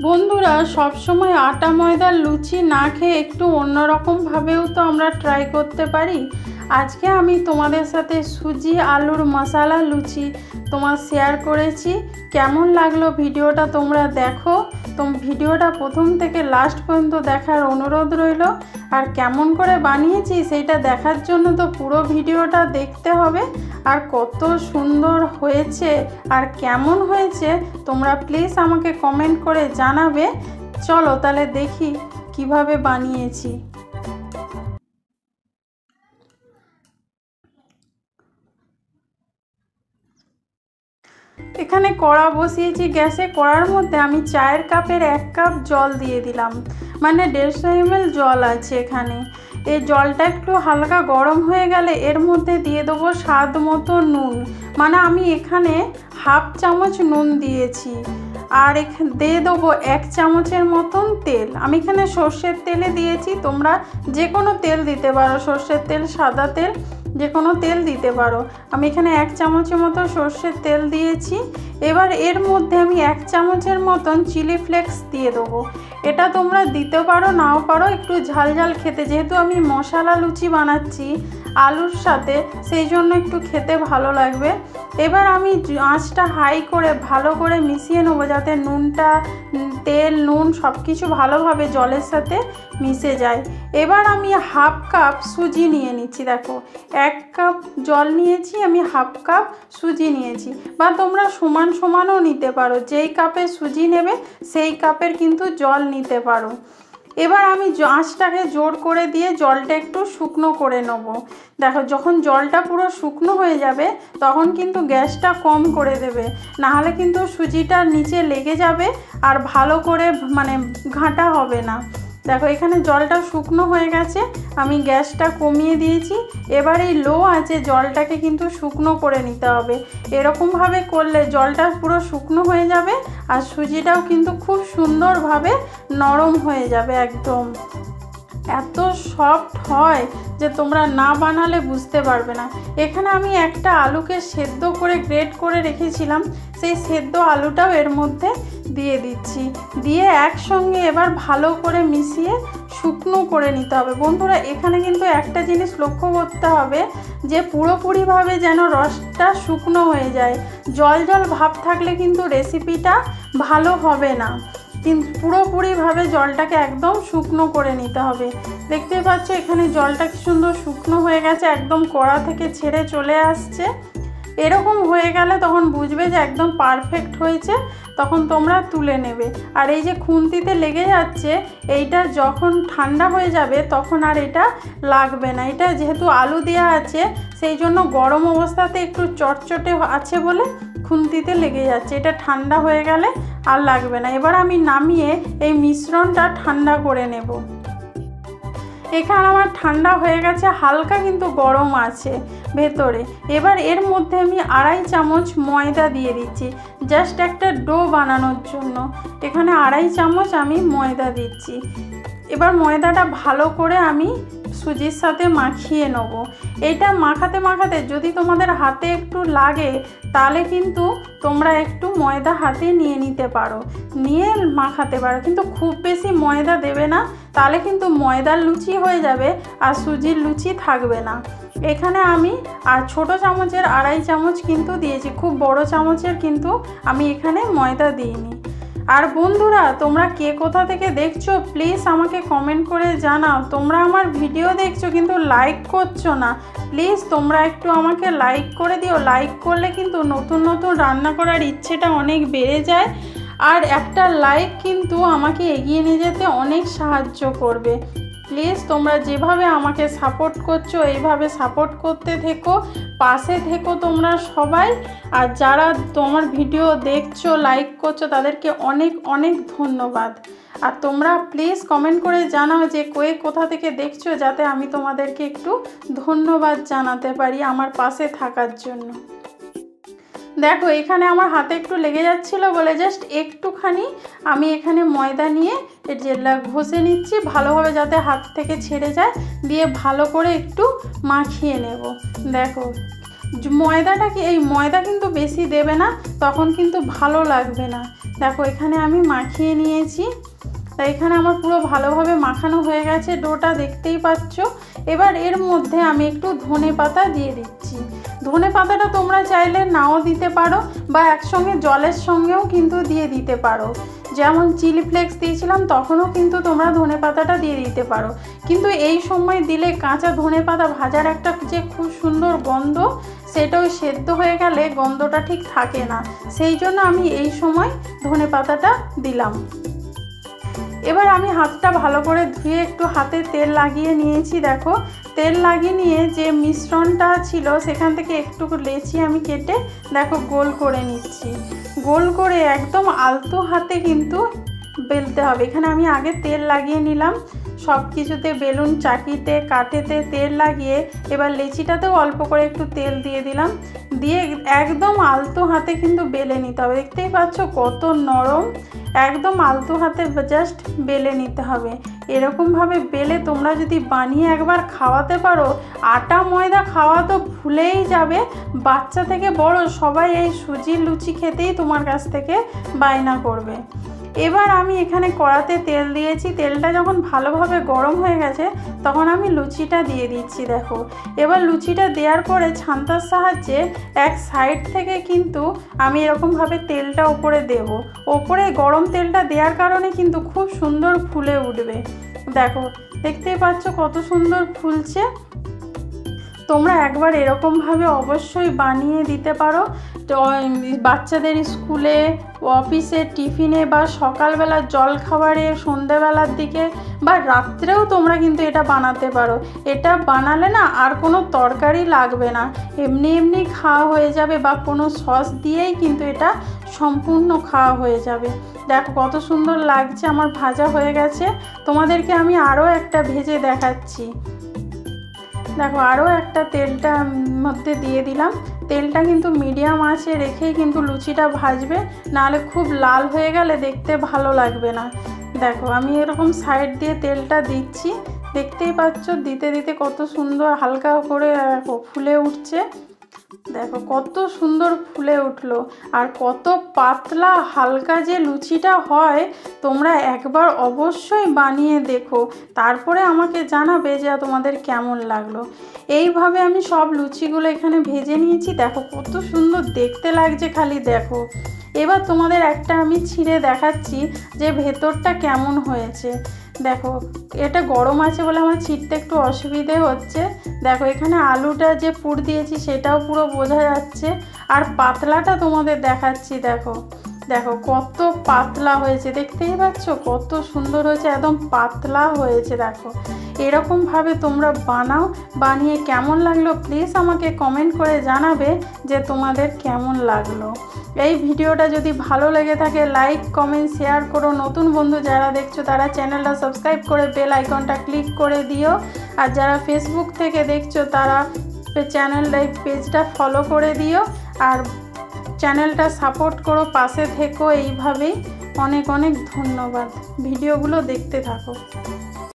বন্ধুরা, সব সময় আটা ময়দার লুচি না খেয়ে একটু অন্যরকম ভাবেও তো আমরা ট্রাই করতে পারি। আজকে আমি তোমাদের সাথে সুজি আলুর মশলা লুচি শেয়ার করেছি। কেমন লাগলো ভিডিওটা তোমরা দেখো। ভিডিওটা প্রথম থেকে লাস্ট পর্যন্ত দেখার অনুরোধ রইল। আর কেমন করে বানিয়েছি সেইটা দেখার জন্য তো পুরো ভিডিওটা দেখতে হবে। আর কত সুন্দর হয়েছে আর কেমন হয়েছে তোমরা প্লিজ আমাকে কমেন্ট করে জানাবে। চলো তাহলে দেখি কিভাবে বানিয়েছি। এখানে কড়া বসিয়েছি গ্যাসে। কড়ার মধ্যে আমি চায়ের কাপের 1 কাপ জল দিয়ে দিলাম, মানে 150 ml জল আছে এখানে। এই জলটা একটু হালকা গরম হয়ে গেলে এর মধ্যে দিয়ে দেবো স্বাদ মতো নুন, মানে আমি এখানে 1/2 চামচ নুন দিয়েছি। আর এখানে দিয়ে দেবো 1 চামচের মতন তেল। আমি এখানে সর্ষের তেলে দিয়েছি, তোমরা যে কোনো তেল দিতে পারো, সর্ষের তেল, সাদা তেল, যে কোনো তেল দিতে পারো। আমি এখানে 1 চামচের মতো সর্ষের তেল দিয়েছি। এবার এর মধ্যে আমি 1 চামচের মতন চিলি ফ্লেক্স দিয়ে দেবো। এটা তোমরা দিতে পারো নাও পারো, একটু ঝাল ঝাল খেতে, যেহেতু আমি মশলা লুচি বানাচ্ছি আলুর সাথে, সেই জন্য একটু খেতে ভালো লাগবে। এবার আমি আঁচটা হাই করে ভালো করে মিশিয়ে নেবো, যাতে নুনটা, তেল, নুন সব কিছু ভালোভাবে জলের সাথে মিশে যায়। এবার আমি 1/2 কাপ সুজি নিয়ে নিচ্ছি। দেখো 1 কাপ জল নিয়েছি, আমি 1/2 কাপ সুজি নিয়েছি, বা তোমরা সমান সমানও নিতে পারো। যেই কাপে সুজি নেবে সেই কাপের কিন্তু জল নিতে পারো। এবার আমি আঁচটাকে জোর করে দিয়ে জলটা একটু শুকনো করে নেব। দেখো যখন জলটা পুরো শুকনো হয়ে যাবে তখন কিন্তু গ্যাসটা কম করে দেবে, নাহলে কিন্তু সুজিটা নিচে লেগে যাবে আর ভালো করে ঘাঁটা হবে না। দেখো এখানে জলটা শুকনো হয়ে গেছে, আমি গ্যাসটা কমিয়ে দিয়েছি। এবার এই লো আঁচে জলটাকে কিন্তু শুকনো করে নিতে হবে। এরকমভাবে করলে জলটা পুরো শুকনো হয়ে যাবে আর সুজিটাও কিন্তু খুব সুন্দরভাবে নরম হয়ে যাবে। একদম এত সফট হয় যে তোমরা না বানালে বুঝতে পারবে না। এখানে আমি একটা আলুকে সেদ্ধ করে গ্রেট করে রেখেছিলাম, সেই সেদ্ধ আলুটাও এর মধ্যে দিয়ে দিচ্ছি। দিয়ে একসঙ্গে এবার ভালো করে মিশিয়ে শুকনো করে নিতে হবে। বন্ধুরা, এখানে কিন্তু একটা জিনিস লক্ষ্য করতে হবে যে পুরোপুরিভাবে যেন রসটা শুকনো হয়ে যায়। জল জল ভাব থাকলে কিন্তু রেসিপিটা ভালো হবে না, কিন্তু পুরোপুরিভাবে জলটাকে একদম শুকনো করে নিতে হবে। দেখতে পাচ্ছ এখানে জলটা কি সুন্দর শুকনো হয়ে গেছে, একদম কড়া থেকে ছেড়ে চলে আসছে। এরকম হয়ে গেলে তখন বুঝবে যে একদম পারফেক্ট হয়েছে, তখন তোমরা তুলে নেবে। আর এই যে খুন্তিতে লেগে যাচ্ছে, এইটা যখন ঠান্ডা হয়ে যাবে তখন আর এটা লাগবে না। এটা যেহেতু আলু দেওয়া আছে সেই জন্য গরম অবস্থাতে একটু চটচটে আছে বলে খুন্তিতে লেগে যাচ্ছে, এটা ঠান্ডা হয়ে গেলে আর লাগবে না। এবার আমি নামিয়ে এই মিশ্রণটা ঠান্ডা করে নেব। এখানে আমার ঠান্ডা হয়ে গেছে, হালকা কিন্তু গরম আছে ভেতরে। এবার এর মধ্যে আমি 2.5 চামচ ময়দা দিয়ে দিচ্ছি, জাস্ট একটা ডো বানানোর জন্য। এখানে 2.5 চামচ আমি ময়দা দিচ্ছি। এবার ময়দাটা ভালো করে আমি সুজির সাথে মাখিয়ে নেব। এটা মাখাতে মাখাতে যদি তোমাদের হাতে একটু লাগে তাহলে কিন্তু তোমরা একটু ময়দা হাতে নিয়ে নিতে পারো, নিয়ে মাখাতে পারো, কিন্তু খুব বেশি ময়দা দেবে না, তাহলে কিন্তু ময়দার লুচি হয়ে যাবে আর সুজির লুচি থাকবে না। এখানে আমি আর ছোট চামচের 2.5 চামচ কিন্তু দিয়েছি, খুব বড় চামচের কিন্তু আমি এখানে ময়দা দিইনি। আর বন্ধুরা, তোমরা কে কোথা থেকে দেখছো প্লিজ আমাকে কমেন্ট করে জানাও। তোমরা আমার ভিডিও দেখছো কিন্তু লাইক করছো না, প্লিজ তোমরা একটু আমাকে লাইক করে দিও। লাইক করলে কিন্তু নতুন নতুন রান্না করার ইচ্ছেটা অনেক বেড়ে যায়, আর একটা লাইক কিন্তু আমাকে এগিয়ে নিয়ে যেতে অনেক সাহায্য করবে। প্লিজ তোমরা যেভাবে আমাকে সাপোর্ট করছো এইভাবে সাপোর্ট করতে থেকো, পাশে থেকো তোমরা সবাই। আর যারা তোমার ভিডিও দেখছো, লাইক করছো, তাদেরকে অনেক অনেক ধন্যবাদ। আর তোমরা প্লিজ কমেন্ট করে জানাও যে কোথা থেকে দেখছো, যাতে আমি তোমাদেরকে একটু ধন্যবাদ জানাতে পারি আমার পাশে থাকার জন্য। দেখো এখানে আমার হাতে একটু লেগে যাচ্ছিলো বলে জাস্ট একটুখানি আমি এখানে ময়দা নিয়ে জেলা ঘষে নিচ্ছি ভালোভাবে, যাতে হাত থেকে ছেড়ে যায়, দিয়ে ভালো করে একটু মাখিয়ে নেব। দেখো ময়দাটা এই ময়দা কিন্তু বেশি দেবে না, তখন কিন্তু ভালো লাগবে না। দেখো এখানে আমি মাখিয়ে নিয়েছি। তাই এখানে আমার পুরো ভালোভাবে মাখানো হয়ে গেছে ডোটা, দেখতেই পাচ্ছ। এবার এর মধ্যে আমি একটু ধনে পাতা দিয়ে দিচ্ছি। ধনে পাতাটা তোমরা চাইলে নাও দিতে পারো বা একসঙ্গে জলের সঙ্গেও কিন্তু দিয়ে দিতে পারো। যেমন চিলি ফ্লেক্স দিয়েছিলাম তখনও কিন্তু তোমরা ধনে পাতাটা দিয়ে দিতে পারো, কিন্তু এই সময় দিলে কাঁচা ধনে পাতা ভাজার একটা যে খুব সুন্দর গন্ধ, সেটাও সেদ্ধ হয়ে গেলে গন্ধটা ঠিক থাকে না, সেই জন্য আমি এই সময় ধনে পাতাটা দিলাম। এবার আমি হাতটা ভালো করে ধুয়ে একটু হাতে তেল লাগিয়ে নিয়েছি। দেখো তেল লাগিয়ে নিয়ে যে মিশ্রণটা ছিল সেখান থেকে একটু লেচি আমি কেটে দেখো গোল করে নিচ্ছি। গোল করে একদম আলতো হাতে কিন্তু বেলতে হবে। এখানে আমি আগে তেল লাগিয়ে নিলাম, সব কিছুতে বেলুন চাকিতে কাঠেতে তেল লাগিয়ে এবার লেচিটাতেও অল্প করে একটু তেল দিয়ে দিলাম, দিয়ে একদম আলতো হাতে কিন্তু বেলে নিতে হবে। দেখতেই পাচ্ছ কত নরম, একদম আলতো হাতে জাস্ট বেলে নিতে হবে। এরকমভাবে বেলে তোমরা যদি বানিয়ে একবার খাওয়াতে পারো, আটা ময়দা খাওয়া তো ভুলেই যাবে, বাচ্চা থেকে বড় সবাই এই সুজির লুচি খেতেই তোমার কাছ থেকে বায়না করবে। এবার আমি এখানে কড়াতে তেল দিয়েছি, তেলটা যখন ভালোভাবে গরম হয়ে গেছে তখন আমি লুচিটা দিয়ে দিচ্ছি। দেখো এবার লুচিটা দেওয়ার পরে ছান্তার সাহায্যে এক সাইড থেকে কিন্তু আমি এরকমভাবে তেলটা ওপরে দেব। ওপরে গরম তেলটা দেওয়ার কারণে কিন্তু খুব সুন্দর ফুলে উঠবে। দেখো দেখতেই পাচ্ছ কত সুন্দর ফুলছে। তোমরা একবার এরকমভাবে অবশ্যই বানিয়ে দিতে পারো বাচ্চাদের স্কুলে, অফিসে, টিফিনে বা সকালবেলা জলখাবারে, সন্ধ্যেবেলার দিকে বা রাত্রেও তোমরা কিন্তু এটা বানাতে পারো। এটা বানালে না আর কোনো তরকারি লাগবে না, এমনি এমনি খাওয়া হয়ে যাবে বা কোনো সস দিয়েই কিন্তু এটা সম্পূর্ণ খাওয়া হয়ে যাবে। দেখো কত সুন্দর লাগছে, আমার ভাজা হয়ে গেছে। তোমাদেরকে আমি আরও একটা ভেজে দেখাচ্ছি। দেখো আরও একটা তেলটা মধ্যে দিয়ে দিলাম। তেলটা কিন্তু মিডিয়াম আঁচে রেখেই কিন্তু লুচিটা ভাজবে, নাহলে খুব লাল হয়ে গেলে দেখতে ভালো লাগবে না। দেখো আমি এরকম সাইড দিয়ে তেলটা দিচ্ছি, দেখতেই পাচ্ছ দিতে দিতে কত সুন্দর হালকা করে ফুলে উঠছে। দেখো কত সুন্দর ফুলে উঠলো, আর কত পাতলা হালকা যে লুচিটা হয়, তোমরা একবার অবশ্যই বানিয়ে দেখো, তারপরে আমাকে জানাবে যে তোমাদের কেমন লাগলো। এইভাবে আমি সব লুচিগুলো এখানে ভেজে নিয়েছি। দেখো কত সুন্দর দেখতে লাগছে খালি দেখো। এবার তোমাদের একটা আমি ছিঁড়ে দেখাচ্ছি যে ভেতরটা কেমন হয়েছে। দেখো এটা গরম আছে বলে আমার ছিঁড়তে একটু অসুবিধে হচ্ছে। দেখো এখানে আলুটা যে পুর দিয়েছি সেটাও পুরো বোঝা যাচ্ছে, আর পাতলাটা তোমাদের দেখাচ্ছি। দেখো দেখো কত পাতলা হয়েছে, দেখতেই পাচ্ছ কত সুন্দর হয়েছে, একদম পাতলা হয়েছে। দেখো এরকমভাবে তোমরা বানাও, বানিয়ে কেমন লাগলো প্লিজ আমাকে কমেন্ট করে জানাবে যে তোমাদের কেমন লাগলো। এই ভিডিওটা যদি ভালো লেগে থাকে লাইক কমেন্ট শেয়ার করো। নতুন বন্ধু যারা দেখছো তারা চ্যানেলটা সাবস্ক্রাইব করে বেল আইকনটা ক্লিক করে দিও, আর যারা ফেসবুক থেকে দেখছো তারা পেজটা ফলো করে দিও, আর চ্যানেলটা সাপোর্ট করো, পাশে থেকো এইভাবেই। অনেক অনেক ধন্যবাদ, ভিডিওগুলো দেখতে থাকো।